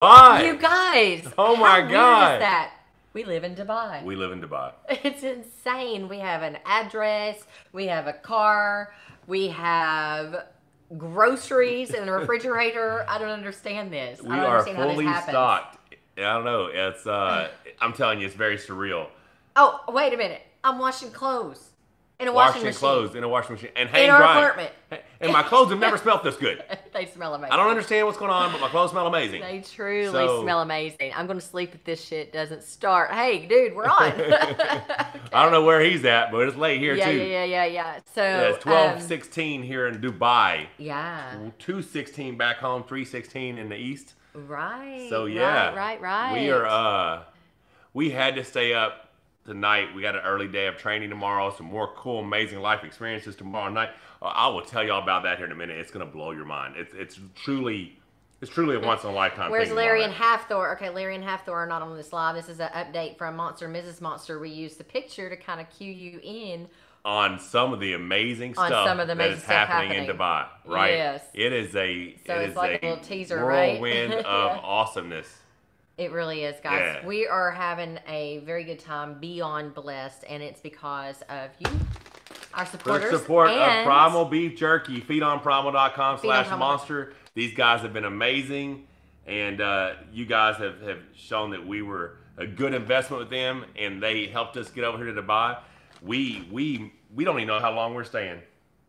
Dubai. You guys. Oh my how God. weird is that? We live in Dubai. We live in Dubai. It's insane. We have an address. We have a car. We have groceries in the refrigerator. I don't understand this. We I don't are understand how this fully happens. stocked. I don't know. It's I'm telling you, it's very surreal. Oh, wait a minute. I'm washing clothes in a washing machine. Clothes in a washing machine and hang in our drying. apartment. And my clothes have never smelled this good. They smell amazing. I don't understand what's going on, but my clothes smell amazing. They truly smell amazing. I'm going to sleep if this shit doesn't start. Hey, dude, we're on. Okay. I don't know where he's at, but it's late here too. Yeah. So it's 12:16 here in Dubai. Yeah. 2:16 back home, 3:16 in the east. Right. So yeah. Right. We are we had to stay up tonight. We got an early day of training tomorrow. Some more cool, amazing life experiences tomorrow night. I will tell y'all about that here in a minute. It's gonna blow your mind. It's truly a once in a lifetime. Where's Larry and Halfthor? Okay, Larry and Halfthor are not on this live. This is an update from Monster and Mrs. Monster. We used the picture to kind of cue you in on some of the amazing stuff that is happening in Dubai. Right? Yes. It is like a little teaser, whirlwind right? of awesomeness. It really is, guys. Yeah. We are having a very good time, beyond blessed, and it's because of you, our supporters. The support of Primal Beef Jerky, feedonprimal.com/monster. These guys have been amazing, and you guys have shown that we were a good investment with them, and they helped us get over here to Dubai. We don't even know how long we're staying.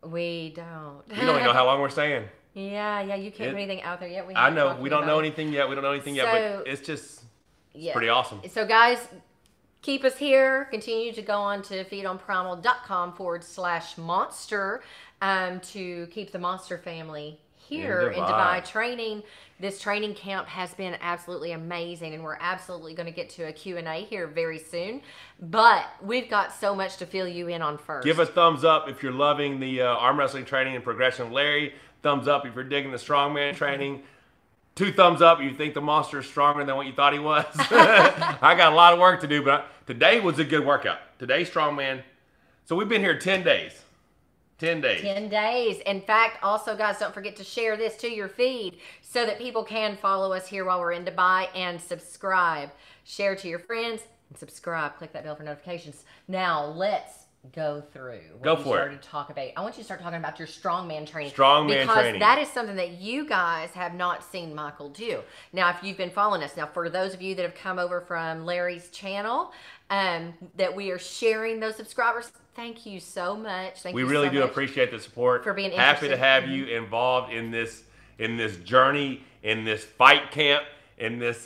We don't. We don't even know how long we're staying. Yeah, you can't put anything out there yet. I know, we don't know anything yet. But it's just it's pretty awesome. So guys, keep us here. Continue to go on to feedonprimal.com/monster to keep the Monster family here in Dubai training. This training camp has been absolutely amazing, and we're absolutely going to get to a Q&A here very soon. But we've got so much to fill you in on first. Give a thumbs up if you're loving the arm wrestling training and progression of Larry. Thumbs up if you're digging the strongman training. 2 thumbs up if you think the Monster is stronger than what you thought he was. I got a lot of work to do, but today was a good workout. Today's strongman. So we've been here 10 days. 10 days. 10 days. In fact, also, guys, don't forget to share this to your feed so that people can follow us here while we're in Dubai and subscribe. Share to your friends and subscribe. Click that bell for notifications. Now, let's go through what you started to talk about. I want you to start talking about your strongman training. Because that is something that you guys have not seen Michael do. Now, if you've been following us, now for those of you that have come over from Larry's channel, that we are sharing those subscribers, thank you so much. We really do appreciate the support. For being happy to have you involved in this journey, in this fight camp, in this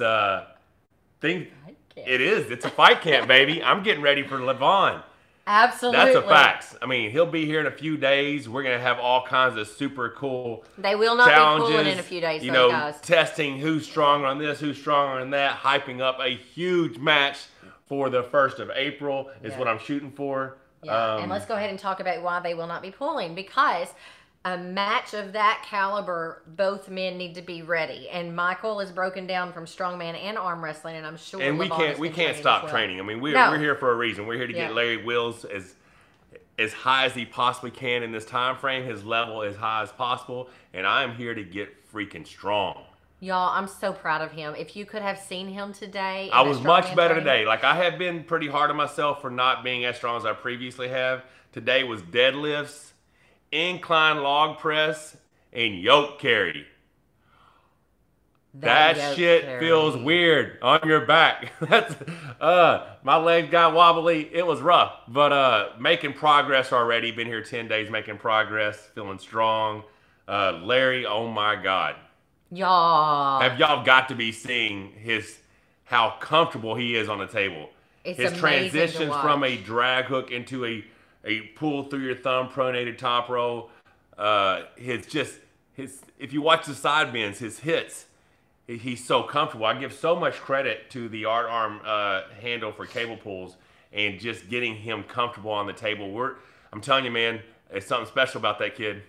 thing. It's a fight camp, baby. I'm getting ready for Lavon. Absolutely. That's a fact. I mean, he'll be here in a few days. We're going to have all kinds of super cool They will not challenges, be pulling in a few days, though, guys. Testing who's stronger on this, who's stronger on that, hyping up a huge match for the 1st of April is what I'm shooting for. Yeah, and let's go ahead and talk about why they will not be pulling. Because a match of that caliber, both men need to be ready. And Michael is broken down from strongman and arm wrestling, and I'm sure. And we can't stop training. I mean, we're here for a reason. We're here to get Larry Wills as high as he possibly can in this time frame. His level as high as possible, and I'm here to get freaking strong. Y'all, I'm so proud of him. If you could have seen him today. I was much better today. Like, I have been pretty hard on myself for not being as strong as I previously have. Today was deadlifts, incline log press, and yoke carry. That shit feels weird on your back. That's my legs got wobbly. It was rough, but making progress already. Been here 10 days making progress, feeling strong. Larry, oh my God. Y'all. Have y'all got to be seeing how comfortable he is on the table. His transitions from a drag hook into a pull through your thumb pronated top row. If you watch the side bends, his hits, he's so comfortable. I give so much credit to the art arm handle for cable pulls and just getting him comfortable on the table. I'm telling you, man, it's something special about that kid.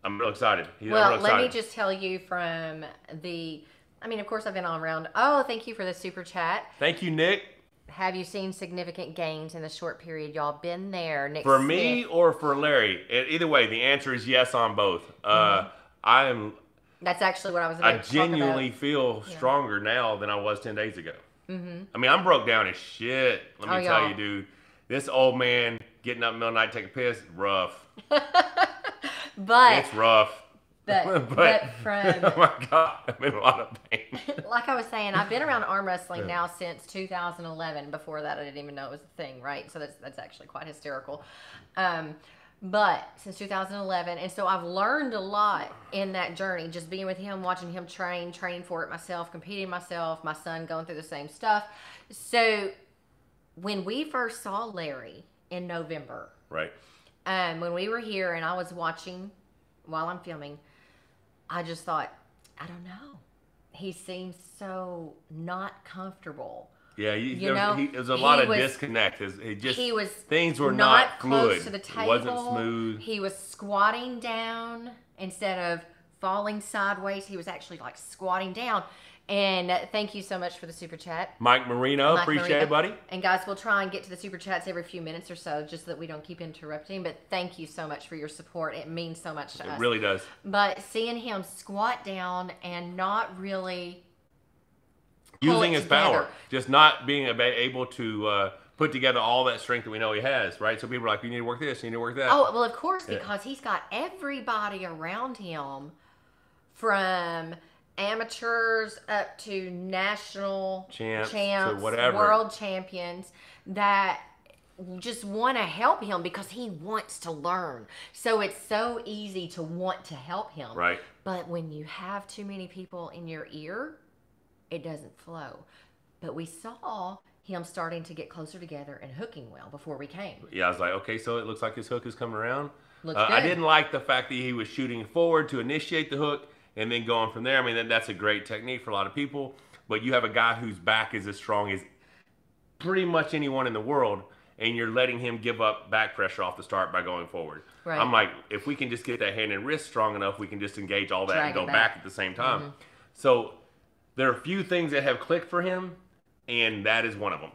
I'm real excited. Let me just tell you from of course I've been all around. Oh, thank you for the super chat. Thank you, Nick. Have you seen significant gains in the short period? Y'all been there? Nick for Smith. Me or for Larry? Either way, the answer is yes on both. That's actually what I was about to genuinely feel stronger now than I was 10 days ago. I mean, I'm broke down as shit. Let me tell you, dude. This old man getting up in the middle of the night, take a piss, rough. But it's rough. But from oh my God, I'm in a lot of pain. Like I was saying, I've been around arm wrestling now since 2011. Before that, I didn't even know it was a thing, right? So that's actually quite hysterical. But since 2011, and so I've learned a lot in that journey, just being with him, watching him training for it myself, competing myself, my son going through the same stuff. So when we first saw Larry in November, right? When we were here and I was watching while I'm filming, I just thought, I don't know. He seems so not comfortable. Yeah, there was a lot of disconnect. Things were not close fluid. To the table. It wasn't smooth. He was squatting down instead of falling sideways. He was actually like squatting down. And thank you so much for the super chat. Mike Marino, appreciate it, buddy. And guys, we'll try and get to the super chats every few minutes or so, just so that we don't keep interrupting. But thank you so much for your support. It means so much to us. It really does. But seeing him squat down and not really using his power, just not being able to put together all that strength that we know he has, right? So people are like, you need to work this, you need to work that. Oh, well, of course, because he's got everybody around him from amateurs up to national champs to whatever, world champions that just want to help him because he wants to learn. So it's so easy to want to help him. Right. But when you have too many people in your ear, it doesn't flow. But we saw him starting to get closer together and hooking well before we came. Yeah, I was like, okay, so it looks like his hook is coming around. Looks good. I didn't like the fact that he was shooting forward to initiate the hook and then going from there. I mean, that's a great technique for a lot of people. But you have a guy whose back is as strong as pretty much anyone in the world, and you're letting him give up back pressure off the start by going forward. Right. I'm like, if we can just get that hand and wrist strong enough, we can just engage all that and go back at the same time. Mm-hmm. So there are a few things that have clicked for him, and that is one of them.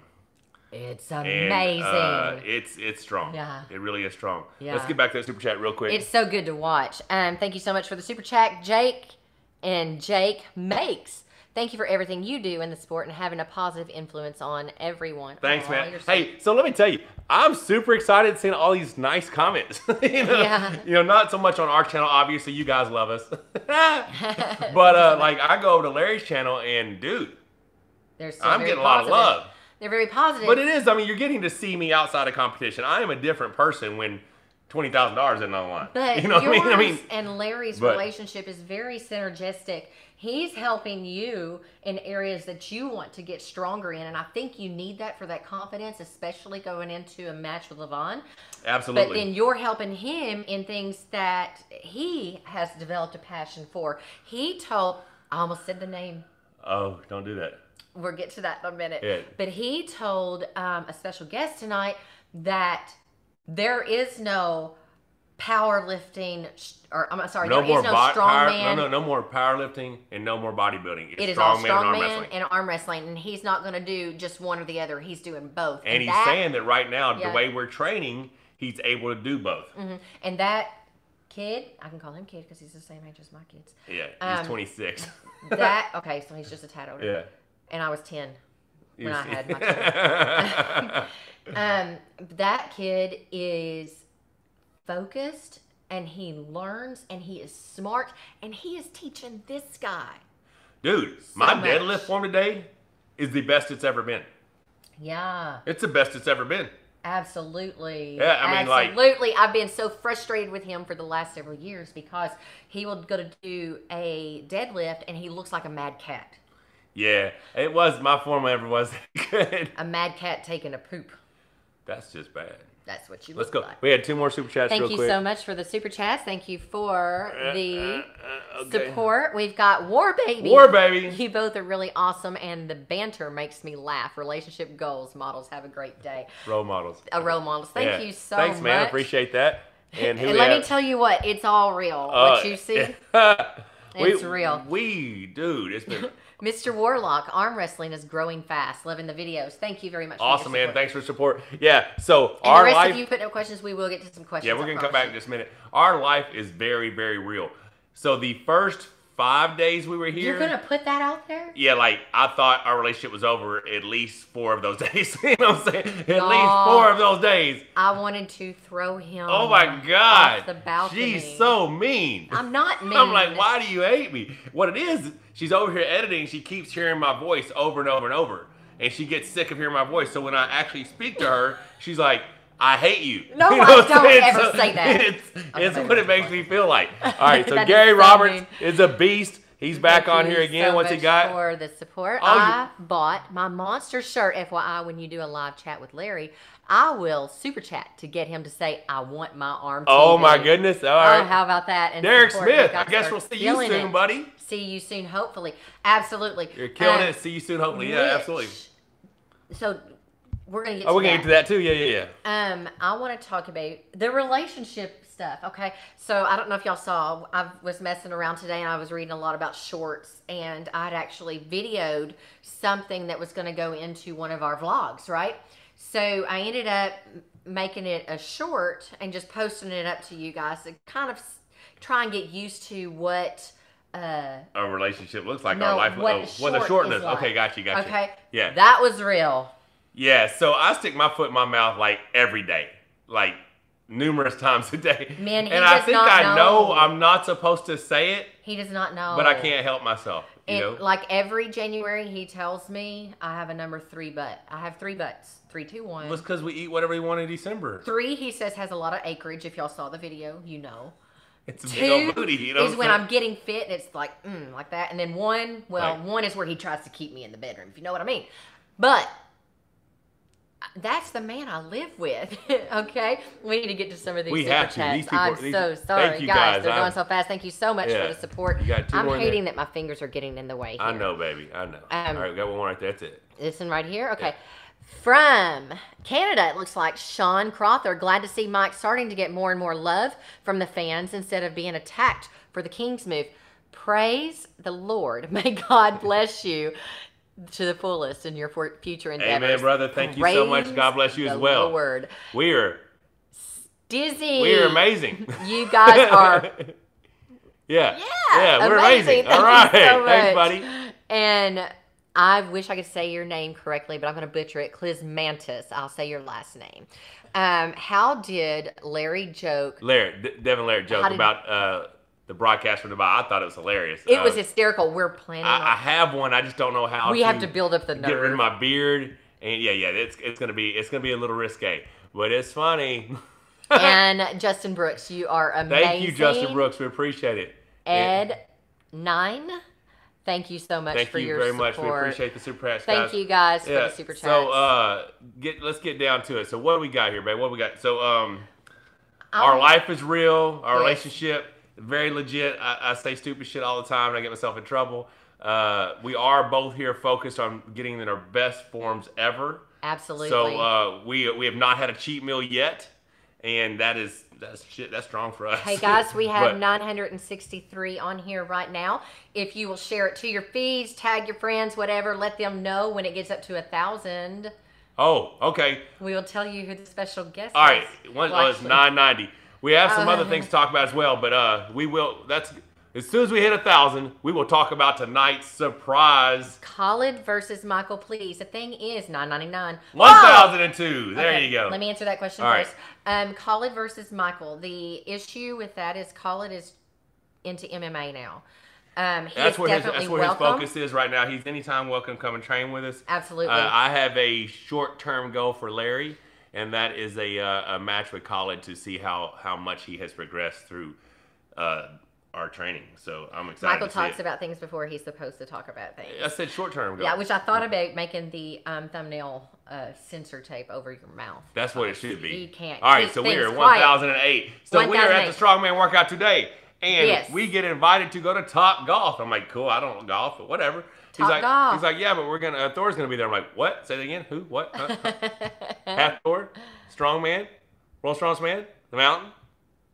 It's amazing. And, it's strong. Yeah. It really is strong. Yeah. Let's get back to the super chat real quick. It's so good to watch. Thank you so much for the super chat, Jake and Jake Makes. Thank you for everything you do in the sport and having a positive influence on everyone. Thanks, man. Hey, so let me tell you, I'm super excited seeing all these nice comments. Not so much on our channel. Obviously, you guys love us. But like, I go over to Larry's channel and, dude, I'm getting a lot of love. They're very positive. But it is, I mean, you're getting to see me outside of competition. I am a different person when $20,000 isn't on the line. But you know what I mean? And Larry's relationship is very synergistic. He's helping you in areas that you want to get stronger in, and I think you need that for that confidence, especially going into a match with Lavon. Absolutely. But then you're helping him in things that he has developed a passion for. I almost said the name. Oh, don't do that. We'll get to that in a minute. Yeah. But he told a special guest tonight that there is no powerlifting, no more strongman. No more powerlifting and no more bodybuilding. It is all strongman and arm wrestling, and he's not going to do just one or the other. He's doing both. And he's saying that right now, the way we're training, he's able to do both. Mm-hmm. And that kid, I can call him kid because he's the same age as my kids. Yeah, he's 26. Okay, so he's just a tad older. Yeah. And I was 10 when I had my kid. That kid is focused, and he learns, and he is smart, and he is teaching this guy. Dude, my deadlift form today is the best it's ever been. Yeah. It's the best it's ever been. Absolutely. Yeah, I mean, absolutely. I've been so frustrated with him for the last several years because he will go to do a deadlift, and he looks like a mad cat. Yeah, it was. My form ever was good. A mad cat taking a poop. That's just bad. That's what you look like. Let's go. We had 2 more super chats real quick. Thank you so much for the super chats. Thank you for the support. We've got War Baby. War Baby. You both are really awesome, and the banter makes me laugh. Relationship goals. Models, have a great day. Role models. Role models. Thank you so much. Thanks, man. Appreciate that. And let me tell you what. It's all real. What you see, it's real. Dude, it's been... Mr. Warlock, arm wrestling is growing fast. Loving the videos. Thank you very much. Awesome, man. Thanks for the support. Yeah, so and the rest of you put no questions. We will get to some questions. Yeah, we're going to come back in just a minute. Our life is very, very real. So the first 5 days we were here. You're gonna put that out there? Yeah, like I thought our relationship was over at least 4 of those days. You know what I'm saying? At least 4 of those days. I wanted to throw him. Oh my God! Off the balcony. She's so mean. I'm not mean. I'm like, why do you hate me? What it is, she's over here editing. She keeps hearing my voice over and over and over, and she gets sick of hearing my voice. So when I actually speak to her, she's like, I hate you. No, you know I don't ever say that. It's what it makes me feel like. All right, so Gary Roberts is a beast. He's back on here again. So What's he got? For the support, I bought my monster shirt. FYI, when you do a live chat with Larry, I will super chat to get him to say, "I want my arm." Oh my goodness! All right. Oh, how about that? And Derek Smith. I guess we'll see you soon, buddy. See you soon, hopefully. Absolutely. You're killing it. See you soon, hopefully. Yeah, absolutely. So we're gonna get. We're gonna get to that too. Yeah. I want to talk about the relationship stuff. Okay, so I don't know if y'all saw, I was messing around today and I was reading a lot about shorts, and I'd actually videoed something that was going to go into one of our vlogs, right? So I ended up making it a short and just posting it up to you guys to kind of try and get used to what a relationship looks like, our life, what the shortness. Like. Okay, got you. Okay, yeah, that was real. Yeah, so I stick my foot in my mouth like every day, like numerous times a day. Man, and I think I know I'm not supposed to say it. He does not know. But I can't help myself. You know? Like every January, he tells me I have a number 3 butt. I have 3 butts. 3, 2, 1. Well, it's because we eat whatever we want in December. 3, he says, has a lot of acreage. If y'all saw the video, you know. It's a big old booty, you know. Is when I'm getting fit, and it's like, like that. And then 1, well, 1 is where he tries to keep me in the bedroom, if you know what I mean. But that's the man I live with. Okay, we need to get to some of these super chats. I'm so sorry, guys. They're going so fast. Thank you so much for the support. I'm hating that my fingers are getting in the way here. I know, baby. I know. All right, we got one more right there. That's it. This one right here. Okay. Yeah. From Canada, it looks like Sean Crowther. Glad to see Mike starting to get more and more love from the fans instead of being attacked for the King's move. Praise the Lord. May God bless you to the fullest in your future endeavors. Amen, brother. Thank you so much. God bless you as well. Lord. We are dizzy. We are amazing. You guys are. Yeah, we're amazing. All right, thanks, buddy. And I wish I could say your name correctly, but I'm going to butcher it. Clismantis. I'll say your last name. How did Larry joke? Devin Larry joke about the broadcast from Dubai. I thought it was hilarious. It was hysterical. We're planning on I have one. I just don't know how. We have to build up the nerve. Get rid of my beard, and it's gonna be a little risque, but it's funny. And Justin Brooks, you are amazing. Thank you, Justin Brooks. We appreciate it. Ed9, thank you so much for your support. Thank you very much. We appreciate the super chats, guys. Thank you guys for the super chats. So let's get down to it. So what do we got here, babe? What do we got? So our life is real. Our relationship. Very legit. I say stupid shit all the time and I get myself in trouble. We are both here focused on getting in our best forms ever. Absolutely. So we have not had a cheat meal yet, and that's strong for us. Hey guys, we have 963 on here right now. If you will share it to your feeds, tag your friends, whatever, let them know when it gets up to 1,000. Oh, okay. We will tell you who the special guest is. All right. One was 990. We have some other things to talk about as well, but we will. As soon as we hit 1,000, we will talk about tonight's surprise. Khalid versus Michael, please. The thing is, $9.99. 1,002. There you go. Let me answer that question first. Khalid versus Michael. The issue with that is Khalid is into MMA now. That's where his focus is right now. He's anytime welcome to come and train with us. Absolutely. I have a short-term goal for Larry. And that is a match with Khalid to see how much he has progressed through our training. So I'm excited. Michael talks about things before he's supposed to talk about things. I said short term. Yeah, which I thought about making the thumbnail sensor tape over your mouth. That's what it should be. You can't. All right, so we are 1,008. So we are at the Strongman workout today. And we get invited to go to Top Golf. I'm like, cool, I don't golf, but whatever. He's like, yeah, but we're gonna Thor's gonna be there. I'm like, what? Say that again. Who? What? Huh? Half Thor, Strongman, World Strongest Man, the Mountain.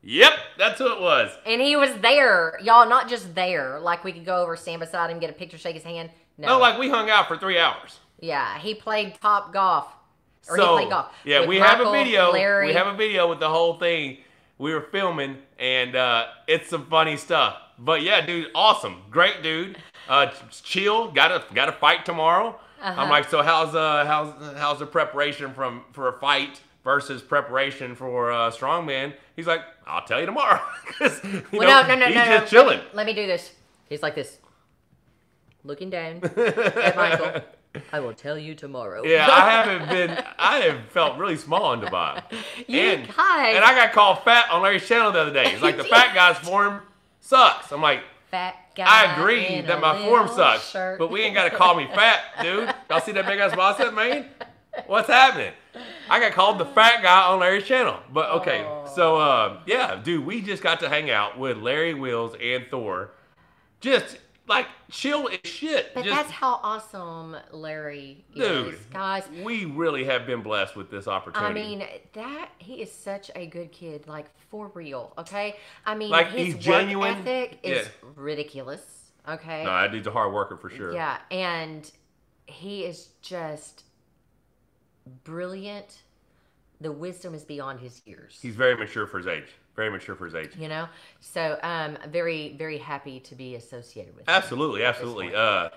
Yep, that's who it was. And he was there, y'all. Not just there, like we could go over, stand beside him, get a picture, shake his hand. No, like we hung out for 3 hours. Yeah, he played Top Golf. Or he played golf. Yeah, we have a video. We have a video with the whole thing. We were filming, And it's some funny stuff. But yeah, dude, awesome. Great dude. Chill. Got a fight tomorrow. I'm like, so how's the preparation for a fight versus preparation for Strongman? He's like, I'll tell you tomorrow. He's just chilling. Let me do this. He's like this, looking down at Michael. I will tell you tomorrow. Yeah, I have felt really small in Dubai. And I got called fat on Larry's channel the other day. It's like the fat guy's form sucks. I'm like, fat guy. I agree that my form sucks, but we ain't got to call me fat, dude. Y'all see that big ass bicep, man? What's happening? I got called the fat guy on Larry's channel. But okay, so yeah, dude, we just got to hang out with Larry Wheels and Thor. Just like chill as shit. But that's how awesome Larry is, dude, guys. We really have been blessed with this opportunity. I mean, he is such a good kid, like for real, okay? I mean, like, his he's genuine. work ethic is ridiculous, okay? No, that dude's a hard worker for sure. Yeah, and he is just brilliant. The wisdom is beyond his years. He's very mature for his age. Very mature for his age. You know? So, very, very happy to be associated with him. Absolutely, absolutely. Yeah.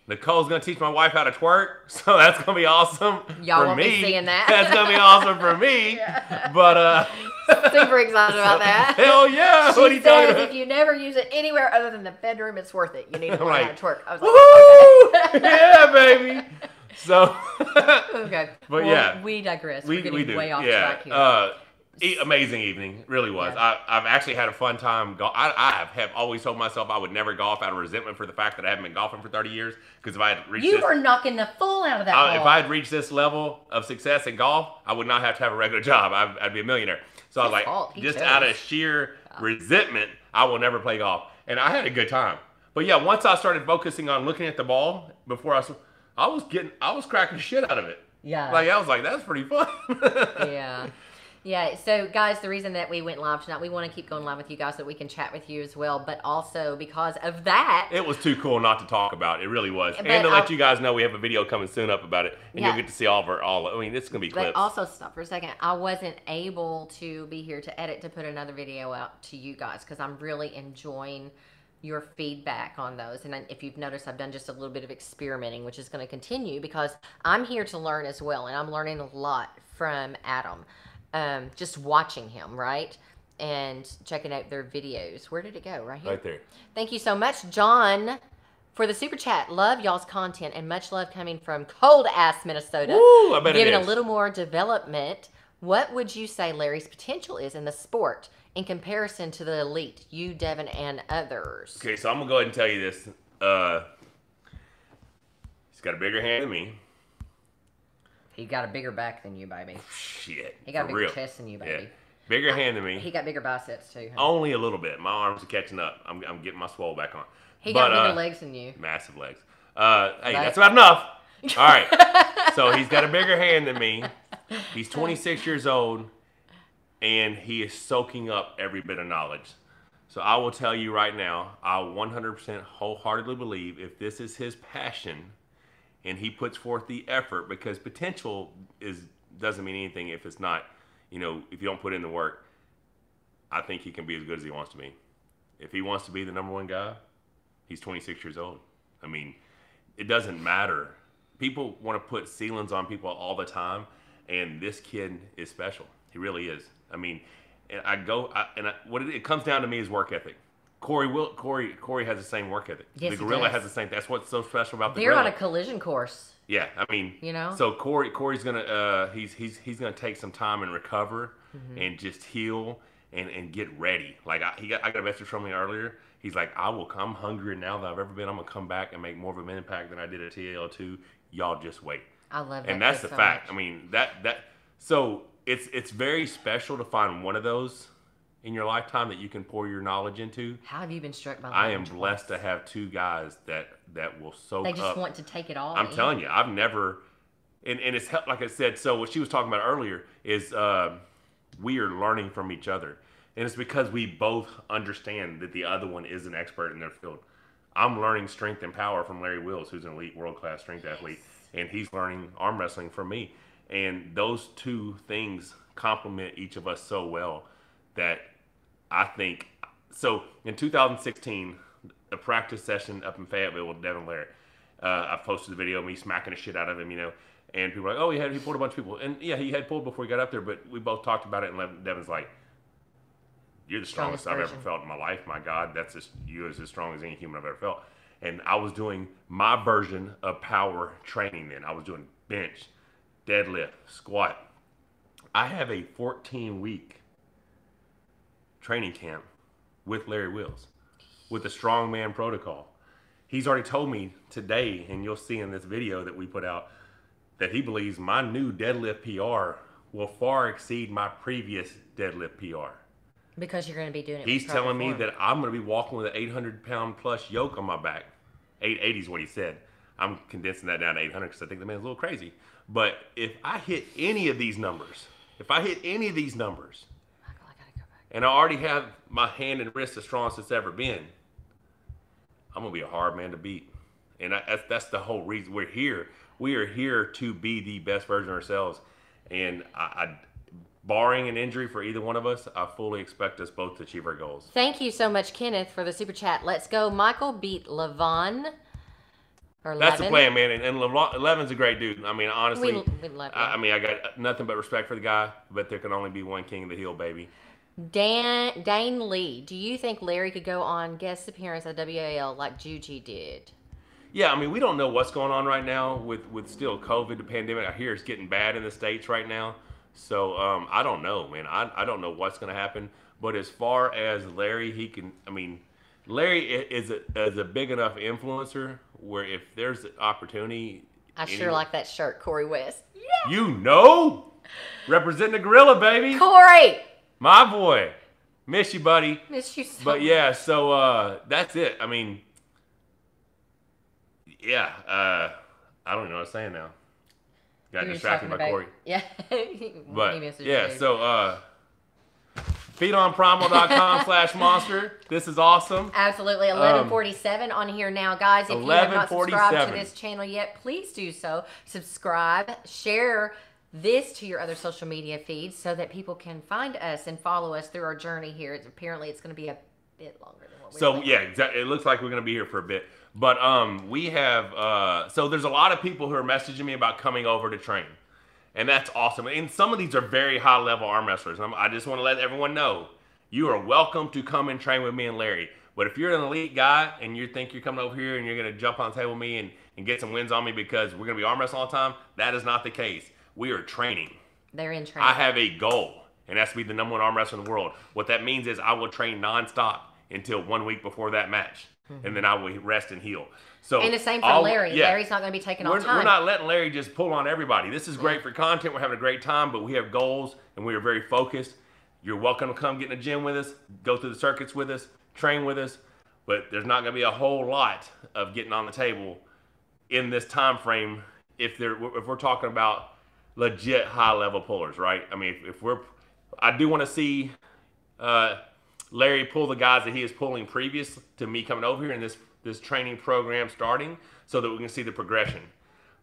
Nicole's going to teach my wife how to twerk, so that's going to be awesome Y'all for won't me. be seeing that. That's going to be awesome for me. Yeah. But, super excited about that. Hell yeah. She what are you says talking about? if you never use it anywhere other than the bedroom, it's worth it. You need to learn how to twerk. I was like, okay. Yeah, baby. So, okay. But yeah. We digress. We're getting way off track here. Amazing evening. It really was. Yeah. I've actually had a fun time. I have always told myself I would never golf out of resentment for the fact that I haven't been golfing for 30 years. Because if I had reached You were knocking the full out of that ball. If I had reached this level of success in golf, I would not have to have a regular job. I'd be a millionaire. So I was like, just out of sheer resentment, I will never play golf. And I had a good time. But yeah, once I started focusing on looking at the ball, before I was cracking shit out of it. Yeah. Like, I was like, that's pretty fun. Yeah. Yeah, so guys, the reason that we went live tonight, we want to keep going live with you guys so that we can chat with you as well, but also because of that. It was too cool not to talk about. It really was. And to let you guys know we have a video coming soon up about it, and you'll get to see I mean, it's going to be clips. But also, stop for a second. I wasn't able to be here to edit to put another video out to you guys because I'm really enjoying your feedback on those. And if you've noticed, I've done just a little bit of experimenting, which is going to continue because I'm here to learn as well, and I'm learning a lot from Adam. Just watching him, right? And checking out their videos. Where did it go? Right here? Right there. Thank you so much, John, for the super chat. Love y'all's content and much love coming from cold-ass Minnesota. Woo, I bet Giving it is. a little more development. What would you say Larry's potential is in the sport in comparison to the elite, you, Devin, and others? Okay, so I'm going to go ahead and tell you this. He's got a bigger hand than me. He got a bigger back than you, baby. Shit. He got a bigger chest than you, baby. Yeah. Bigger hand than me. He got bigger biceps, too. Huh? Only a little bit. My arms are catching up. I'm getting my swole back on. He got bigger legs than you. Massive legs. Hey, that's about enough. All right. So he's got a bigger hand than me. He's 26 years old, and he is soaking up every bit of knowledge. So I will tell you right now, I 100% wholeheartedly believe if this is his passion, and he puts forth the effort, because potential doesn't mean anything if it's not, if you don't put in the work. I think he can be as good as he wants to be. If he wants to be the #1 guy, he's 26 years old. I mean, it doesn't matter. People want to put ceilings on people all the time, and this kid is special. He really is. I mean, what it comes down to me is work ethic. Corey has the same work ethic. Yes, the gorilla has the same. That's what's so special about the gorilla. gorilla. They're on a collision course. Yeah, I mean, So Corey's gonna he's gonna take some time and recover and just heal and get ready. Like I got a message from him earlier. He's like, I'm hungrier now than I've ever been. I'm gonna come back and make more of an impact than I did at TAL2. Y'all just wait. I love that. And that's the so fact. Much. I mean so it's very special to find one of those in your lifetime that you can pour your knowledge into. How have you been struck by that? I am blessed to have two guys that will soak up. They just want to take it all. I'm telling you, I've never, and it's like I said. So what she was talking about earlier is we are learning from each other, and it's because we both understand that the other one is an expert in their field. I'm learning strength and power from Larry Wills, who's an elite world-class strength athlete, and he's learning arm wrestling from me. And those two things complement each of us so well that I think so. In 2016, a practice session up in Fayetteville with Devin Laird. I posted the video of me smacking the shit out of him, and people were like, oh, he pulled a bunch of people. And yeah, he had pulled before he got up there, but we both talked about it, and Devin's like, you're the strongest I've ever felt in my life. My God, you as strong as any human I've ever felt. And I was doing my version of power training then. I was doing bench, deadlift, squat. I have a 14-week training camp with Larry Wills, with the Strongman protocol. He's already told me today, and you'll see in this video that we put out, that he believes my new deadlift PR will far exceed my previous deadlift PR. Because you're going to be doing it. He's telling me that I'm going to be walking with an 800-pound plus yoke on my back. 880 is what he said. I'm condensing that down to 800 because I think the man's a little crazy. But if I hit any of these numbers, Michael, I gotta go back. And I already have my hand and wrist the strongest it's ever been, I'm going to be a hard man to beat. And that's the whole reason we're here. We are here to be the best version of ourselves. And barring an injury for either one of us, I fully expect us both to achieve our goals. Thank you so much, Kenneth, for the super chat. Let's go. Michael beat Lavon. That's the plan, man. And Lavon's a great dude. I mean, honestly, we love him. I got nothing but respect for the guy, but there can only be one king of the hill, baby. Dane Lee, do you think Larry could go on guest appearance at WAL like Juji did? Yeah, I mean, we don't know what's going on right now with still COVID, the pandemic. I hear it's getting bad in the States right now. So, I don't know, man. I don't know what's going to happen. But as far as Larry, Larry is a big enough influencer where if there's an opportunity. I sure like that shirt, Corey West. Yeah. You know, representing the gorilla, baby. Corey! My boy. Miss you, buddy. Miss you so But yeah, so that's it. I mean, yeah, I don't even know what I'm saying now. Got distracted by Corey. Yeah. But yeah, so feedonprimal.com/monster. This is awesome. Absolutely. 11:47 on here now, guys. If you have not subscribed to this channel yet, please do so. Subscribe, share this to your other social media feeds so that people can find us and follow us through our journey here. Apparently, it's going to be a bit longer than what we So yeah, exactly. It looks like we're going to be here for a bit. But we have so there's a lot of people who are messaging me about coming over to train. And that's awesome. And some of these are very high-level arm wrestlers. I just want to let everyone know, you are welcome to come and train with me and Larry. But if you're an elite guy and you think you're coming over here and you're going to jump on the table with me and get some wins on me because we're going to be arm wrestling all the time, that is not the case. We are training. They're in training. I have a goal, and that's to be the #1 arm wrestler in the world. What that means is I will train nonstop until 1 week before that match. Mm-hmm. And then I will rest and heal. So and the same for Larry. Yeah, Larry's not going to be taking off time. We're not letting Larry just pull on everybody. This is great for content. We're having a great time, but we have goals, and we are very focused. You're welcome to come get in the gym with us, go through the circuits with us, train with us. But there's not going to be a whole lot of getting on the table in this time frame if we're talking about legit high-level pullers, right? I mean, I do want to see Larry pull the guys that he is pulling previous to me coming over here in this training program starting so that we can see the progression.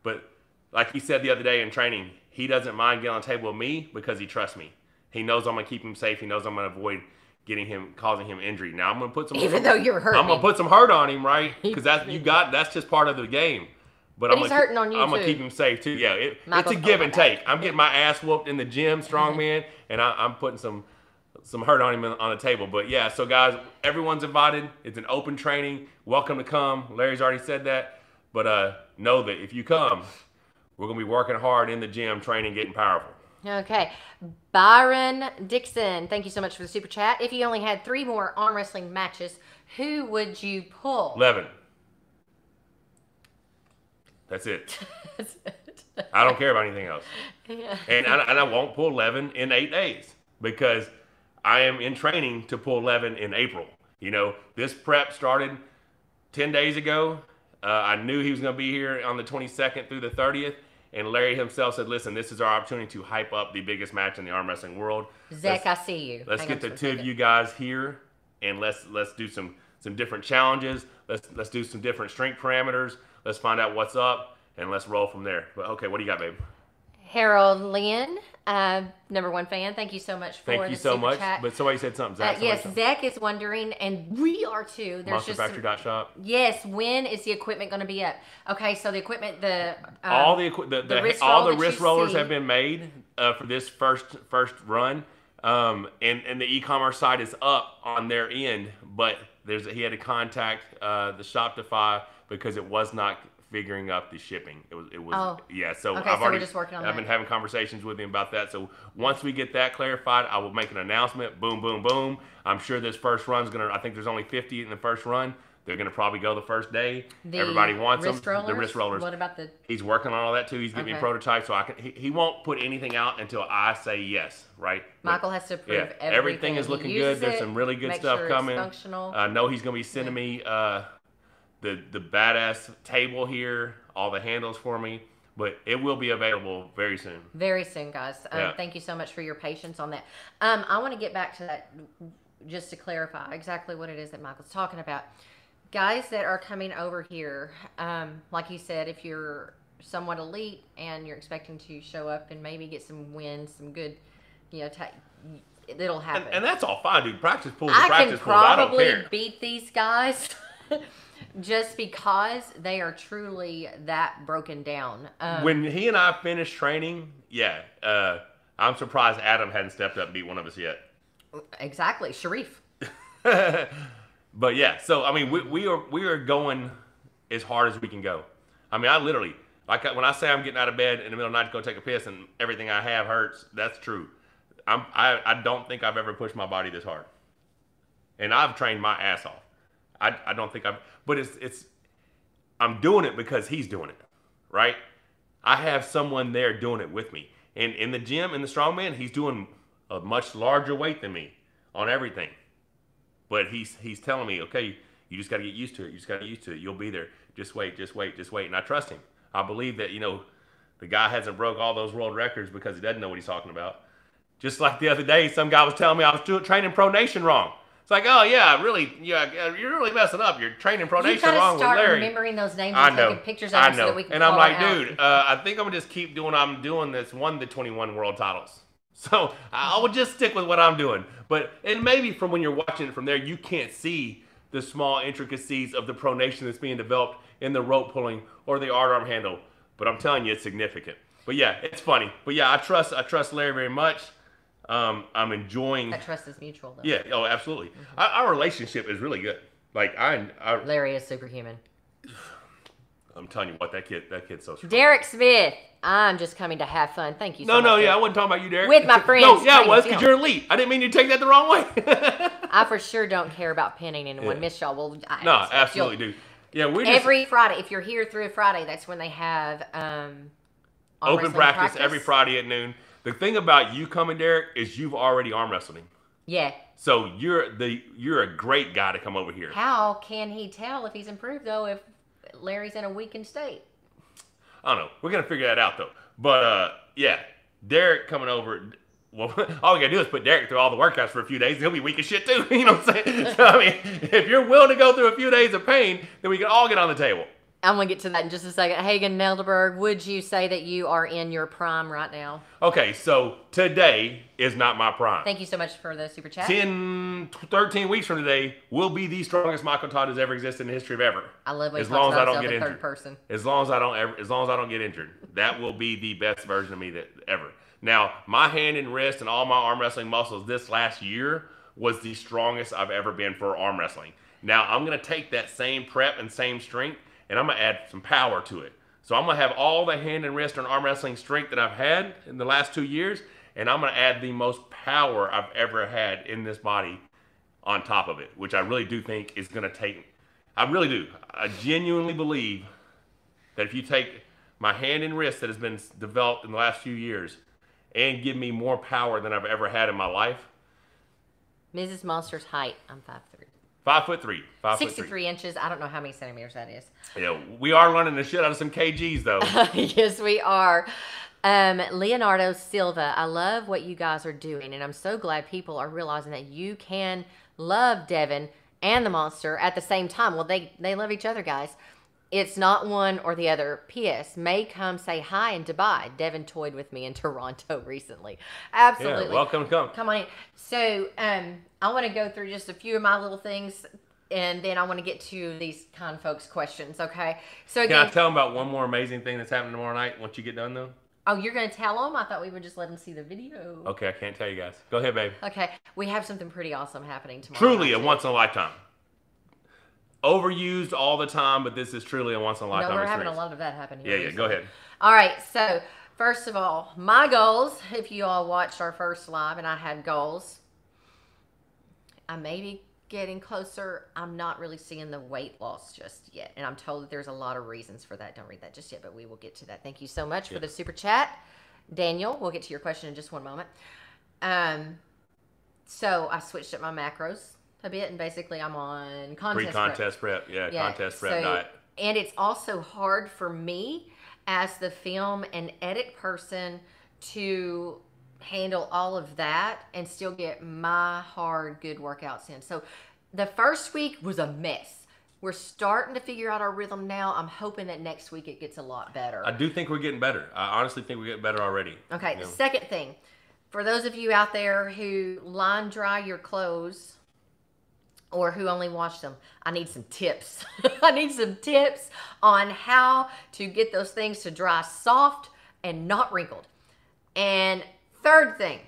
But like he said the other day in training, he doesn't mind getting on the table with me because he trusts me. He knows I'm going to keep him safe. He knows I'm going to avoid causing him injury. Now I'm going to put some though you're hurting. I'm going to put some hurt on him, right? Because that's just part of the game. But he's hurting on you I'm going to keep him safe too. Yeah, it's a give and take. I'm getting my ass whooped in the gym, strongman, and I'm putting some hurt on him on the table. But yeah, so guys, everyone's invited. It's an open training. Welcome to come. Larry's already said that. But know that if you come, we're going to be working hard in the gym, training, getting powerful. Okay. Byron Dixon, thank you so much for the super chat. If you only had 3 more arm wrestling matches, who would you pull? Levin. That's it. That's it. I don't care about anything else. Yeah. And I won't pull Levin in 8 days because I am in training to pull Levin in April. You know, this prep started 10 days ago. I knew he was going to be here on the 22nd through the 30th. And Larry himself said, listen, this is our opportunity to hype up the biggest match in the arm wrestling world. Zach, I see you. Let's get the 2 of you guys here and let's do some different challenges. Let's do some different strength parameters. Let's find out what's up and let's roll from there. But okay, what do you got, babe? Harold Lynn, #1 fan. Thank you so much for Thank you the so super much. chat. But somebody said something. Zach, Yes, Zach is wondering, and we are too. There's MonsterFactory.shop. Yes, when is the equipment going to be up? Okay, so the equipment, all the wrist rollers have been made for this first run, and the e-commerce site is up on their end, but he had to contact the Shopify because it was not figuring up the shipping. It was yeah. So okay, we're just working on that. I've been having conversations with him about that. So once we get that clarified, I will make an announcement. Boom, boom, boom. I'm sure this first run's gonna. I think there's only 50 in the first run. They're gonna probably go the first day. Everybody wants them. The wrist rollers. What about He's working on all that too. He's giving me prototypes, so he won't put anything out until I say yes. Right. Michael has to approve everything is looking good. There's some really good stuff coming. Functional. I know he's gonna be sending me the badass table here, all the handles for me, but it will be available very soon. Very soon, guys. Thank you so much for your patience on that. I want to get back to that just to clarify exactly what it is that Michael's talking about. Guys that are coming over here, like you said, if you're somewhat elite and you're expecting to show up and maybe get some wins, some good, it'll happen. And that's all fine, dude. Practice pools are practice pools. I don't care. I can probably beat these guys. Just because they are truly that broken down. When he and I finished training, I'm surprised Adam hadn't stepped up and beat one of us yet. Exactly, Sharif. But yeah, so I mean, we are going as hard as we can go. I mean, I literally, when I say I'm getting out of bed in the middle of the night to go take a piss and everything I have hurts, that's true. I don't think I've ever pushed my body this hard, and I've trained my ass off. I don't think but I'm doing it because he's doing it, right? I have someone there doing it with me. And in the gym, in the Strongman, he's doing a much larger weight than me on everything. But he's telling me, okay, you just got to get used to it. You just got to get used to it. You'll be there. Just wait, just wait, just wait. And I trust him. I believe that, the guy hasn't broke all those world records because he doesn't know what he's talking about. Just like the other day, some guy was telling me I was training pronation wrong. It's like, oh yeah, really, you're really messing up. You're training pronation wrong with Larry. You gotta start remembering those names and taking pictures of them so that we can And I'm like, dude, I think I'm gonna just keep doing what I'm doing. That's won the 21 world titles. So I will just stick with what I'm doing. And maybe from when you're watching it from there, you can't see the small intricacies of the pronation that's being developed in the rope pulling or the arm handle. But I'm telling you, it's significant. But yeah, it's funny. But yeah, I trust Larry very much. I'm enjoying. That trust is mutual, though. Yeah. Oh, absolutely. Mm-hmm. Our relationship is really good. Like Larry is superhuman. I'm telling you what, that kid's so strong. Derek Smith. I'm just coming to have fun. Thank you so much. No, I wasn't talking about you, Derek. With my friends. No, yeah, it was because you're elite. I didn't mean you to take that the wrong way. I for sure don't care about pinning anyone. Miss y'all. Well, no, absolutely do. Yeah, every Friday. If you're here through Friday, that's when they have open practice every Friday at noon. The thing about you coming, Derek, is you've already arm wrestled him. Yeah. So you're a great guy to come over here. How can he tell if he's improved though if Larry's in a weakened state? I don't know. We're gonna figure that out though. But yeah, Derek coming over. Well, all we gotta do is put Derek through all the workouts for a few days. He'll be weak as shit too. You know what I'm saying? So I mean, if you're willing to go through a few days of pain, then we can all get on the table. I'm going to get to that in just a second. Hagen Nelderberg, would you say that you are in your prime right now? Okay, so today is not my prime. Thank you so much for the super chat. 13 weeks from today will be the strongest Michael Todd has ever existed in the history of ever. I love when he talks about himself in third person. As long as I don't get injured, that will be the best version of me that ever. Now, my hand and wrist and all my arm wrestling muscles this last year was the strongest I've ever been for arm wrestling. Now, I'm going to take that same prep and same strength, and I'm going to add some power to it. So I'm going to have all the hand and wrist and arm wrestling strength that I've had in the last 2 years, and I'm going to add the most power I've ever had in this body on top of it, which I really do think is going to take. I really do. I genuinely believe that if you take my hand and wrist that has been developed in the last few years and give me more power than I've ever had in my life. Mrs. Monster's height, I'm 5'3". 5'3". 63 inches. I don't know how many centimeters that is. Yeah, we are learning the shit out of some kgs, though. Yes, we are. Leonardo Silva, I love what you guys are doing, and I'm so glad people are realizing that you can love Devin and the Monster at the same time. Well, they love each other, guys. It's not one or the other. P.S. May come say hi in Dubai. Devin toyed with me in Toronto recently. Absolutely. Yeah, welcome, come on in. So, I want to go through just a few of my little things, and then I want to get to these kind folks' questions, okay? So again, can I tell them about one more amazing thing that's happening tomorrow night once you get done, though? Oh, you're going to tell them? I thought we would just let them see the video. Okay, I can't tell you guys. Go ahead, babe. Okay, we have something pretty awesome happening tomorrow. Truly a once-in-a-lifetime. Overused all the time, but this is truly a once-in-a-lifetime experience. experience. We're having a lot of that happen here. Yeah, go ahead. All right, so first of all, my goals, if you all watched our first live and I had goals, I may be getting closer. I'm not really seeing the weight loss just yet, and I'm told that there's a lot of reasons for that. Don't read that just yet, but we will get to that. Thank you so much for the super chat. Daniel, we'll get to your question in just one moment. So I switched up my macros a bit, and basically I'm on contest prep. Contest prep diet. And it's also hard for me as the film and edit person to handle all of that and still get my hard, good workouts in. So the first week was a mess. We're starting to figure out our rhythm now. I'm hoping that next week it gets a lot better. I do think we're getting better. I honestly think we're getting better already. Okay, the second thing, for those of you out there who line dry your clothes or who only wash them, I need some tips. I need some tips on how to get those things to dry soft and not wrinkled. And third thing,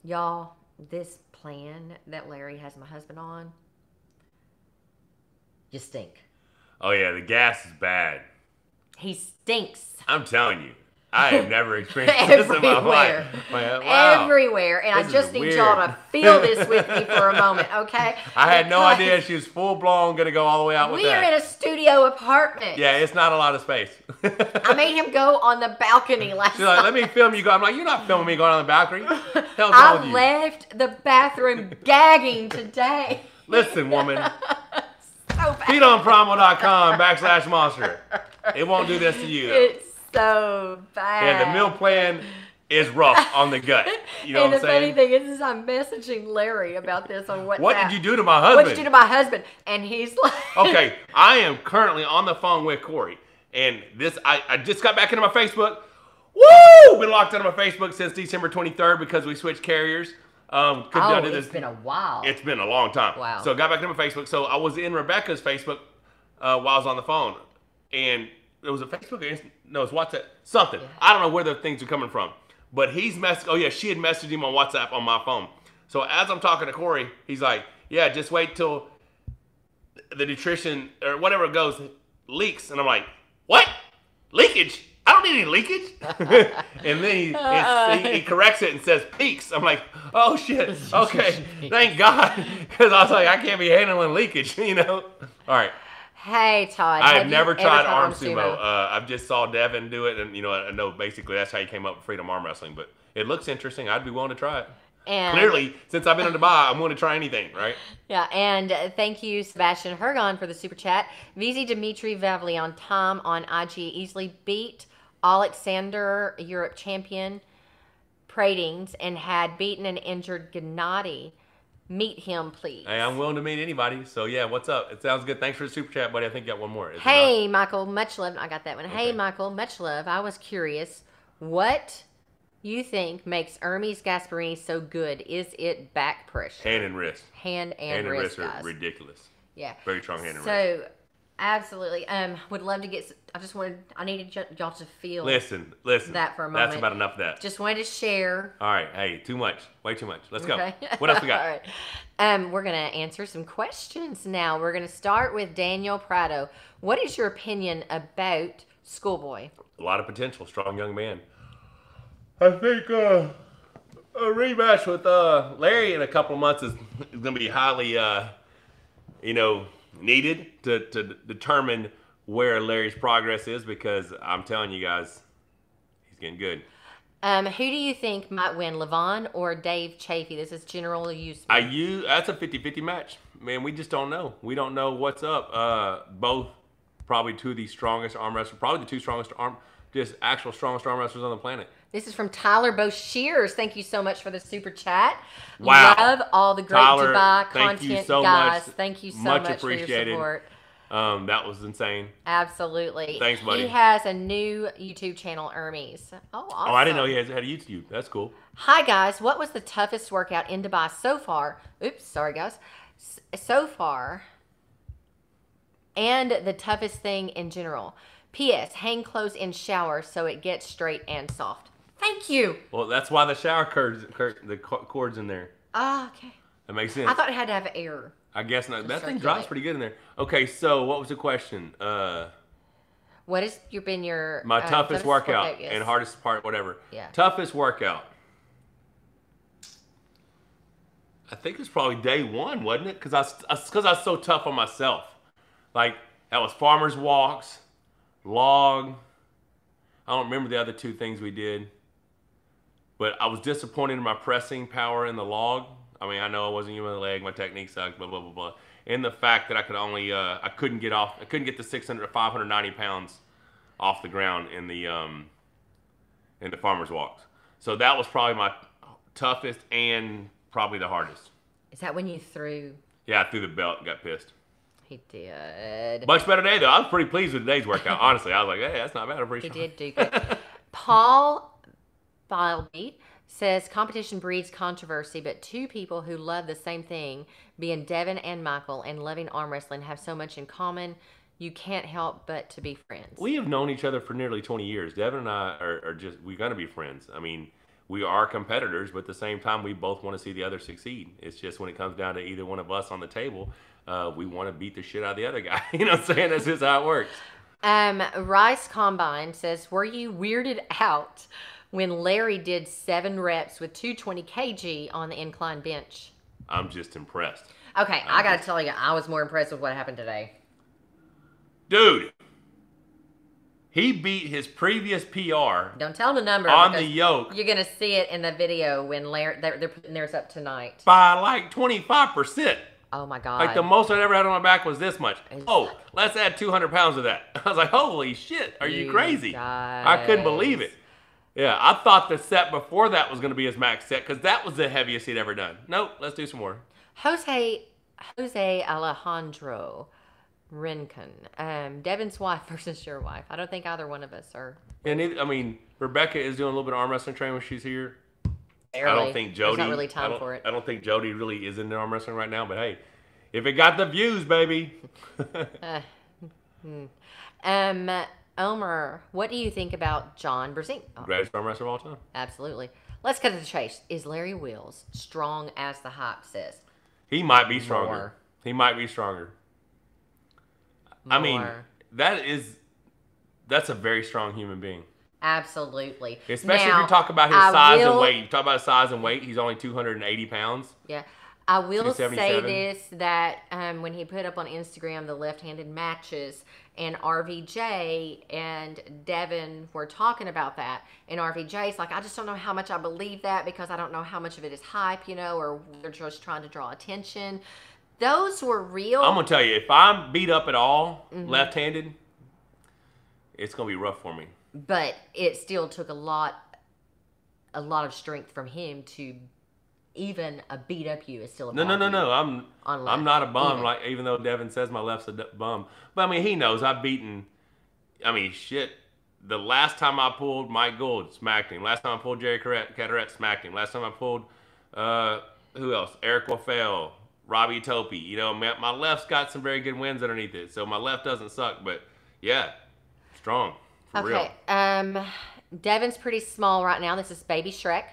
y'all, this plan that Larry has my husband on, you stink. Oh, yeah, the gas is bad. He stinks. I'm telling you. I have never experienced this in my life. Wow. Everywhere. And I just need y'all to feel this with me for a moment, okay? I had no idea she was full-blown going to go all the way out with that. We are in a studio apartment. Yeah, it's not a lot of space. I made him go on the balcony last She's like, let me film you go. I'm like, you're not filming me going on the balcony. Hell's wrong with you? I left the bathroom gagging today. Listen, woman. FeedOnPrimal.com/monster. It won't do this to you. It's so bad. Yeah, the meal plan is rough on the gut. You know what I'm saying? And the funny thing is I'm messaging Larry about this on WhatsApp. What did you do to my husband? What did you do to my husband? And he's like... Okay, I am currently on the phone with Corey. And this, I just got back into my Facebook. Woo! Been locked out of my Facebook since December 23rd because we switched carriers. It's been a while. It's been a long time. Wow. So I got back into my Facebook. So I was in Rebecca's Facebook while I was on the phone. And it was a Facebook or no, it's WhatsApp. Something. Yeah. I don't know where the things are coming from. But he's messaged. Oh, yeah, she had messaged him on WhatsApp on my phone. So as I'm talking to Corey, he's like, yeah, just wait till the nutrition or whatever it goes leaks. And I'm like, what? Leakage? I don't need any leakage. And then he corrects it and says peaks. I'm like, oh, shit. Okay. Thank God. Because I was like, I can't be handling leakage, you know? All right. Hey, Todd. I have never tried arm sumo. I just saw Devin do it. And, you know, I know basically that's how he came up with freedom arm wrestling. But it looks interesting. I'd be willing to try it. And clearly, since I've been in Dubai, I'm willing to try anything, right? Yeah, and thank you, Sebastian Hergon, for the super chat. VZ Dimitri Vavlion Tom on IG easily beat Alexander, Europe champion, Pratings, and had beaten and injured Gennady. Meet him, please. Hey, I'm willing to meet anybody. So, yeah, what's up? It sounds good. Thanks for the super chat, buddy. I think you got one more. Hey, Michael, much love. I got that one. Okay. Hey, Michael, much love. I was curious, what you think makes Hermes Gasparini so good? Is it back pressure? Hand and wrist. Hand and wrist, are guys. ridiculous. Yeah. Very strong hand and wrist. So, absolutely. Would love to get... I needed y'all to feel... Listen. That for a moment. That's about enough of that. Just wanted to share. All right. Hey, too much. Way too much. Let's go. What else we got? All right. We're going to answer some questions now. We're going to start with Daniel Prado. What is your opinion about Schoolboy? A lot of potential. Strong young man. I think a rematch with Larry in a couple of months is going to be highly, needed to determine where Larry's progress is, because I'm telling you guys, he's getting good. Who do you think might win, Lavon or Dave Chaffee? This is general use. That's a 50-50 match. Man, we just don't know. We don't know what's up. Both probably two of the strongest arm wrestlers, probably the two strongest strongest arm wrestlers on the planet. This is from Tyler Boshears. Thank you so much for the super chat. Wow. Love all the great Tyler, Dubai thank content, you so guys. Much. Thank you so much for your support. That was insane. Absolutely. Thanks, buddy. He has a new YouTube channel, Hermes. Oh, awesome. Oh, I didn't know he had a YouTube. That's cool. Hi, guys. What was the toughest workout in Dubai so far? Oops, sorry, guys. So far. And the toughest thing in general. P.S. Hang clothes in shower so it gets straight and soft. Thank you. Well, that's why the shower cord's in there. Ah, okay. That makes sense. I thought it had to have air. I guess not. That thing dries pretty good in there. Okay, so what was the question? What has been your my toughest workout yes. and hardest part, whatever. Yeah. Toughest workout. I think it was probably day one, wasn't it? Because I was so tough on myself. Like that was farmers walks, log. I don't remember the other two things we did, but I was disappointed in my pressing power in the log. I mean, I know I wasn't using my leg, my technique sucked, blah, blah, blah, blah. And the fact that I could only, I couldn't get the 600 to 590 pounds off the ground in the farmer's walks. So that was probably my toughest and probably the hardest. Is that when you threw? Yeah, I threw the belt and got pissed. He did. Much better day, though. I was pretty pleased with today's workout, honestly. I was like, hey, that's not bad. I'm pretty sure. He did do good. Paul Bilbeat says competition breeds controversy, but two people who love the same thing, being Devin and Michael, and loving arm wrestling, have so much in common. You can't help but to be friends. We have known each other for nearly 20 years. Devin and I we're going to be friends. I mean, we are competitors, but at the same time, we both want to see the other succeed. It's just when it comes down to either one of us on the table, we want to beat the shit out of the other guy. You know what I'm saying? That's just how it works. Rice Combine says, were you weirded out when Larry did 7 reps with 220 kg on the incline bench? I'm just impressed. Okay, I got to tell you, I was more impressed with what happened today. Dude, he beat his previous PR. Don't tell him the number. On the yoke. You're going to see it in the video when Larry, they're putting theirs up tonight. By like 25%. Oh my God. Like the most I'd ever had on my back was this much. Oh, let's add 200 pounds of that. I was like, holy shit, are you crazy? Guys. I couldn't believe it. Yeah, I thought the set before that was going to be his max set because that was the heaviest he'd ever done. Nope, let's do some more. Jose Alejandro Rincon. Devin's wife versus your wife. I don't think either one of us are. And I mean, Rebecca is doing a little bit of arm wrestling training when she's here. Barely. I don't think Jody. There's not really time for it. I don't think Jody really is into arm wrestling right now. But hey, if it got the views, baby. Omer, what do you think about John Brzezinski? Oh. Greatest arm wrestler of all time. Absolutely. Let's cut to the chase. Is Larry Wills strong as the hype says? He might be stronger. He might be stronger. I mean, that's a very strong human being. Absolutely. Especially if you talk about his size and weight. You talk about his size and weight, he's only 280 pounds. Yeah. I will say this, that when he put up on Instagram the left-handed matches, and RVJ and Devin were talking about that, and RVJ's like, I just don't know how much I believe that because I don't know how much of it is hype, you know, or they're just trying to draw attention. Those were real. I'm going to tell you, if I'm beat up at all, left-handed, it's going to be rough for me. But it still took a lot of strength from him to even beat up you is still a bum. No. I'm not a bum. Even though Devin says my left's a bum, but I mean he knows I've beaten. I mean shit. The last time I pulled Mike Gould, smacked him. Last time I pulled Jerry Cataret, smacked him. Last time I pulled who else? Eric Waffel, Robbie Topi. You know, my left's got some very good wins underneath it, so my left doesn't suck. But yeah, strong. For real. Devin's pretty small right now. This is Baby Shrek.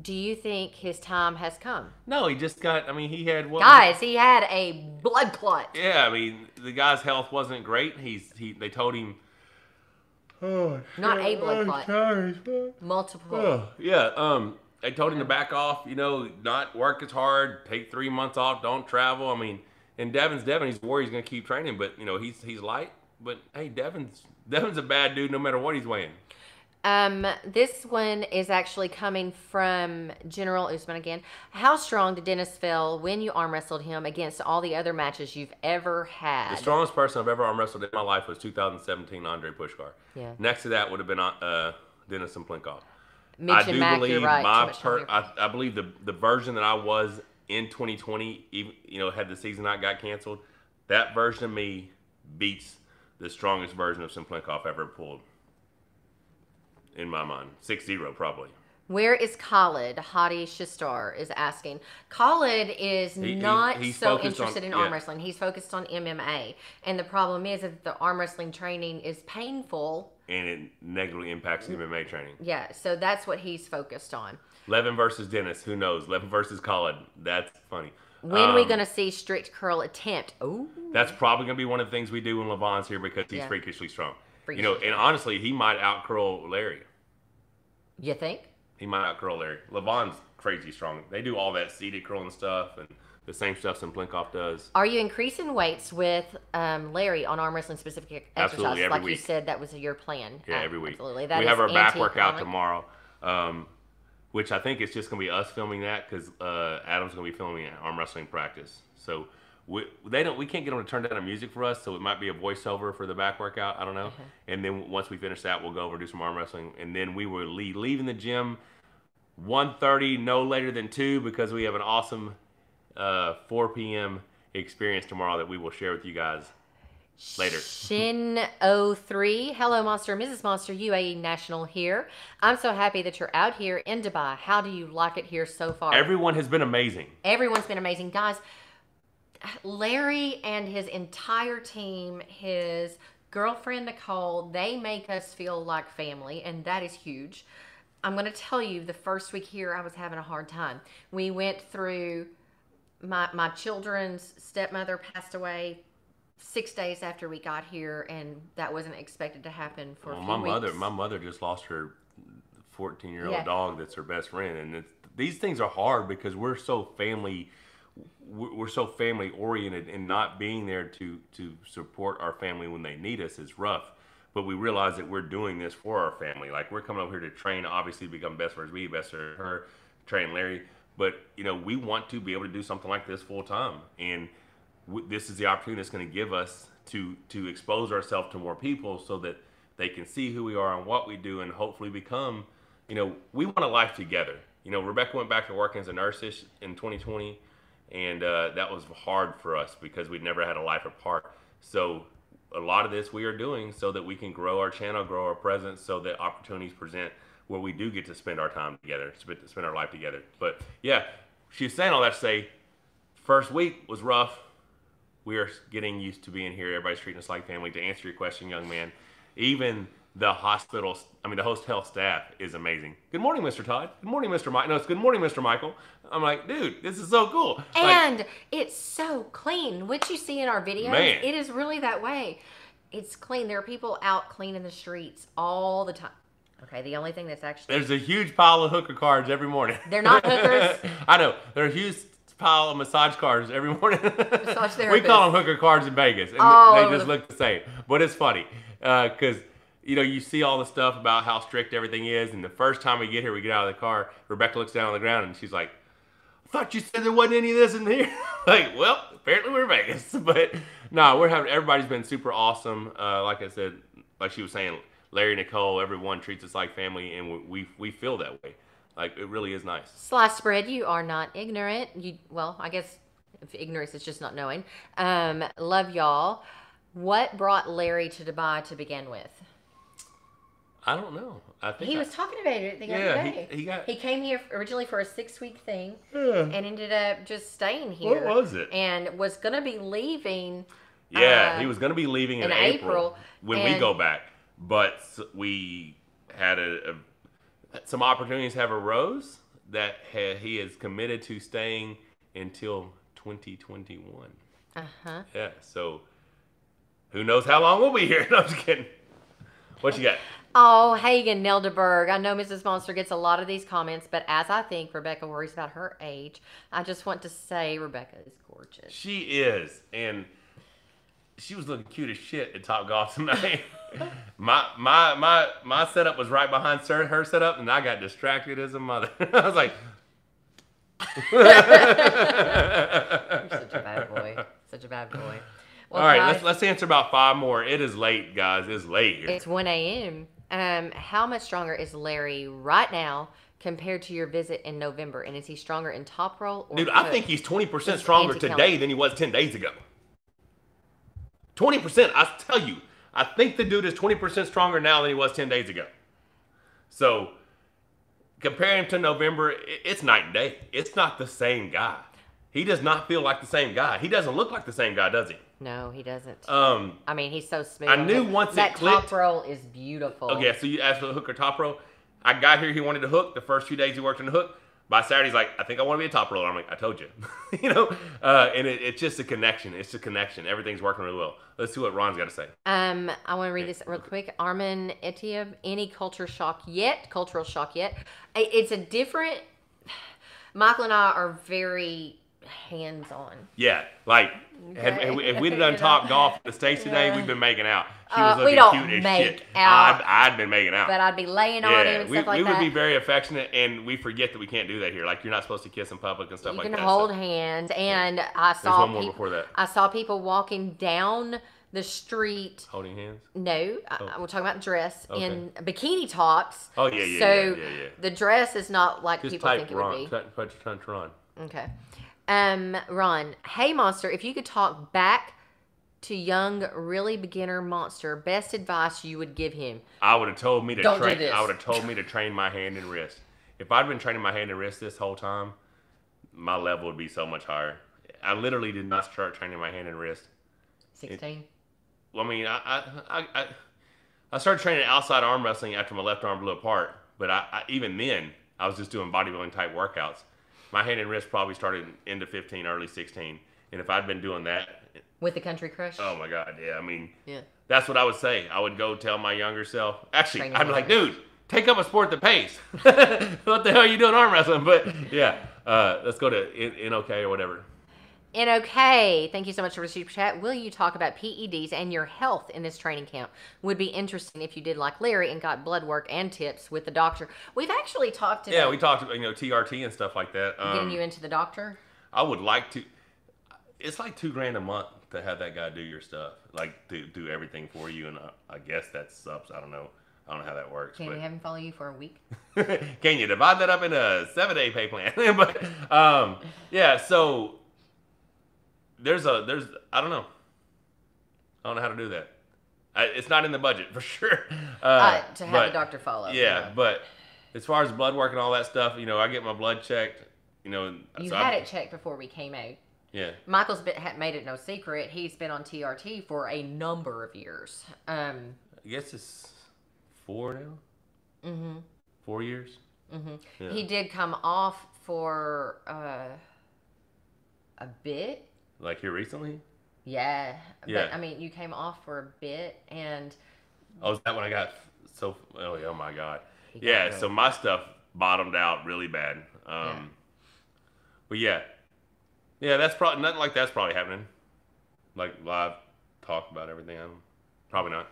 Do you think his time has come? No, he just got, I mean, he had he had a blood clot. Yeah, I mean, the guy's health wasn't great. They told him. Not a blood clot. Multiple. Yeah, they told him to back off, you know, not work as hard, take 3 months off, don't travel. I mean, and Devin's Devin, he's worried he's going to keep training, but, you know, he's light. But, hey, Devin's a bad dude no matter what he's weighing. This one is actually coming from General Usman again. How strong did Dennis feel when you arm wrestled him against all the other matches you've ever had? The strongest person I've ever arm wrestled in my life was 2017 Andre Pushkar. Yeah. Next to that would have been Dennis and Plinkov. Mitch and Mac, you're right. I believe the version that I was in 2020, even, you know, had the season not got canceled, that version of me beats the strongest version of Simplenkov ever pulled. In my mind. 6-0 probably. Where is Khalid? Hadi Shistar is asking. Khalid is he's so interested in arm wrestling. He's focused on MMA. And the problem is that the arm wrestling training is painful. And it negatively impacts MMA training. Yeah, so that's what he's focused on. Levin versus Dennis. Who knows? Levin versus Khalid. That's funny. When are we going to see strict curl attempt? Oh, that's probably going to be one of the things we do when Lavon's here because he's freakishly strong. And honestly, he might out-curl Larry. You think? He might out-curl Larry. Lavon's crazy strong. They do all that seated curling stuff and the same stuff Simplenkov does. Are you increasing weights with Larry on arm wrestling specific exercises? Absolutely, every week. You said that was your plan. Yeah, every week. Absolutely. We have our back workout tomorrow, which I think it's just going to be us filming that because Adam's going to be filming arm wrestling practice. So we can't get them to turn down the music for us, so it might be a voiceover for the back workout. I don't know. And then once we finish that, we'll go over and do some arm wrestling, and then we will leaving the gym 1:30, no later than 2, because we have an awesome 4 p.m. experience tomorrow that we will share with you guys later. Shin03, hello Monster, Mrs. Monster, UAE National here. I'm so happy that you're out here in Dubai. How do you like it here so far? Everyone has been amazing. Everyone's been amazing. Guys, Larry and his entire team, his girlfriend Nicole, they make us feel like family, and that is huge. I'm going to tell you, the first week here, I was having a hard time. We went through, my children's stepmother passed away 6 days after we got here, and that wasn't expected to happen for a few weeks. My mother just lost her 14-year-old dog that's her best friend, and these things are hard because we're so family oriented, and not being there to support our family when they need us is rough. But we realize that we're doing this for our family. Like, we're coming over here to train, obviously, to become best friends, best for her, train Larry. But, we want to be able to do something like this full time. And this is the opportunity that's going to give us to expose ourselves to more people so that they can see who we are and what we do, and hopefully become, we want a life together. Rebecca went back to working as a nurse in 2020, and that was hard for us because we'd never had a life apart. So a lot of this we are doing so that we can grow our channel, grow our presence, so that opportunities present where we do get to spend our time together, spend our life together. But yeah, she's saying all that to say, first week was rough. We are getting used to being here. Everybody's treating us like family. To answer your question, young man, even the hotel staff is amazing. Good morning, Mr. Todd. Good morning, Mr. Mike. No, it's good morning, Mr. Michael. I'm like, dude, this is so cool. And it's so clean. What you see in our videos, man, it is really that way. It's clean. There are people out cleaning the streets all the time. Okay, the only thing that's actually... There's a huge pile of hooker cards every morning. They're not hookers. I know. There's a huge pile of massage cards every morning. Massage therapists. We call them hooker cards in Vegas. And they just look the same. But it's funny because... you see all the stuff about how strict everything is, and the first time we get here, we get out of the car, Rebecca looks down on the ground, and she's like, I thought you said there wasn't any of this in here. Like, well, apparently we're in Vegas. But, no, everybody's been super awesome. Like I said, like she was saying, Larry, Nicole, everyone treats us like family, and we feel that way. Like, it really is nice. Slice Spread, you are not ignorant. Well, I guess if ignorance is just not knowing. Love y'all. What brought Larry to Dubai to begin with? I don't know. I think he was talking about it the other day. He came here originally for a 6-week thing and ended up just staying here. What was it? And was going to be leaving. Yeah, he was going to be leaving in April when we go back. But we had some opportunities have arose that he is committed to staying until 2021. Uh-huh. Yeah, so who knows how long we'll be here. No, I'm just kidding. What you got? Oh, Hagen Neldeberg. I know Mrs. Monster gets a lot of these comments, but as I think Rebecca worries about her age, I just want to say Rebecca is gorgeous. She is, and she was looking cute as shit at Top Golf tonight. my setup was right behind her setup, and I got distracted as a mother. I was like, you're such a bad boy. Such a bad boy. Well, all right, guys, let's answer about 5 more. It is late, guys. It's late here. It's 1 a.m. How much stronger is Larry right now compared to your visit in November? And is he stronger in top roll or Dude, I think he's 20% stronger today than he was 10 days ago. 20%. I tell you, I think the dude is 20% stronger now than he was 10 days ago. So, compare him to November, it's night and day. It's not the same guy. He does not feel like the same guy. He doesn't look like the same guy, does he? No, he doesn't. I mean, he's so smooth. I knew once it clicked. That top roll is beautiful. Okay, so you asked for the hook or top roll. I got here, he wanted to hook. The first few days he worked on the hook. By Saturday, he's like, I think I want to be a top roller. I'm like, I told you. And it's just a connection. It's a connection. Everything's working really well. Let's see what Ron's got to say. I want to read this real quick. Armin Etieb, any cultural shock yet? It's a different... Michael and I are very hands-on. Yeah, like, if we'd have done Top Golf at the States today, we'd been making out. She was looking cute as shit. I'd been making out. But I'd be laying on him and stuff like that. We would be very affectionate, and we forget that we can't do that here. Like, you're not supposed to kiss in public and stuff like that. You can hold hands, and I saw There's one more before that. I saw people walking down the street. Holding hands? No, we're talking about dress in bikini tops. Oh, yeah. So the dress is not like just people think it would be. Punch Ron. Okay. Ron, hey Monster, if you could talk back to young, really beginner Monster, best advice you would give him? I would have told me to Don't do this. I would have told me to train my hand and wrist. If I'd been training my hand and wrist this whole time, my level would be so much higher. I literally did not start training my hand and wrist. 16. Well, I mean, I started training outside arm wrestling after my left arm blew apart. But even then, I was just doing bodybuilding type workouts. My hand and wrist probably started into 15, early 16. And if I'd been doing that... With the Country Crush? Oh, my God, yeah. I mean, that's what I would say. I would go tell my younger self... Actually, I'd be like, dude, take up a sport that pays. What the hell are you doing arm wrestling? But, yeah, let's go to NOK or whatever. NOK, thank you so much for the super chat. Will you talk about PEDs and your health in this training camp? Would be interesting if you did like Larry and got blood work and tips with the doctor. We've actually talked about... Yeah, we talked about, TRT and stuff like that. Getting you into the doctor? I would like to... It's like $2,000 a month to have that guy do your stuff. Like, do everything for you, and I guess that's subs. I don't know how that works. Can we have him follow you for a week? Can you divide that up into a 7-day pay plan? But, yeah, so... There's I don't know. I don't know how to do that. It's not in the budget for sure. To have the doctor follow. Yeah, but as far as blood work and all that stuff, I get my blood checked. You had it checked before we came out. Yeah. Michael's made it no secret. He's been on TRT for a number of years. I guess it's 4 now. 4 years. Yeah. He did come off for a bit. Like here recently? Yeah. But, I mean, you came off for a bit, and... Oh, is that when I got so... Oh, my God. Yeah, so my stuff bottomed out really bad. But, yeah. Yeah, that's probably... Nothing like that's probably happening. Like, live talk about everything. Probably not.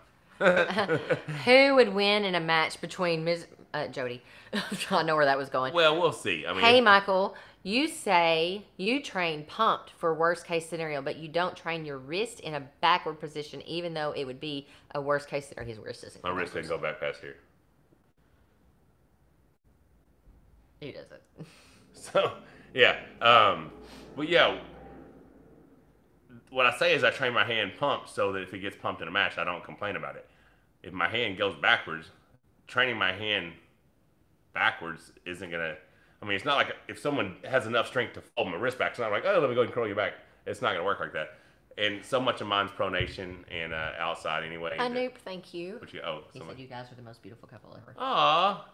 Who would win in a match between Jody? I know where that was going. Well, we'll see. I mean, hey, Michael, you say you train pumped for worst case scenario, but you don't train your wrist in a backward position, even though it would be a worst case scenario. His wrist doesn't. My wrist didn't go back past here. He doesn't. So, yeah. But yeah, what I say is I train my hand pumped so that if it gets pumped in a match, I don't complain about it. If my hand goes backwards, training my hand backwards isn't going to... I mean, it's not like if someone has enough strength to fold my wrist back, it's not like, oh, let me go and curl you back. It's not going to work like that. And so much of mine's pronation and outside anyway. Anoop, thank you. He said you guys are the most beautiful couple ever. Aw.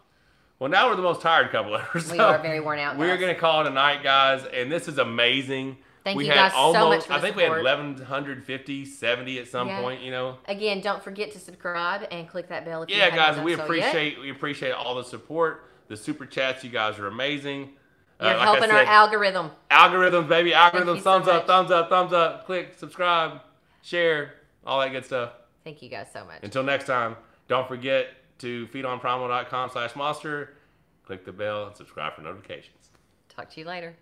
Well, now we're the most tired couple ever. So we are very worn out, guys. We're going to call it a night, guys. And this is amazing. Thank you guys so much for the I think support. we had 1,150, 70 at some point, Again, don't forget to subscribe and click that bell if you haven't guys, we appreciate all the support. The super chats, you guys are amazing. You're helping our algorithm. Algorithms, baby. Algorithms. Thumbs so up, thumbs up, thumbs up. Click, subscribe, share, all that good stuff. Thank you guys so much. Until next time, don't forget to feedonprimal.com/monster. Click the bell and subscribe for notifications. Talk to you later.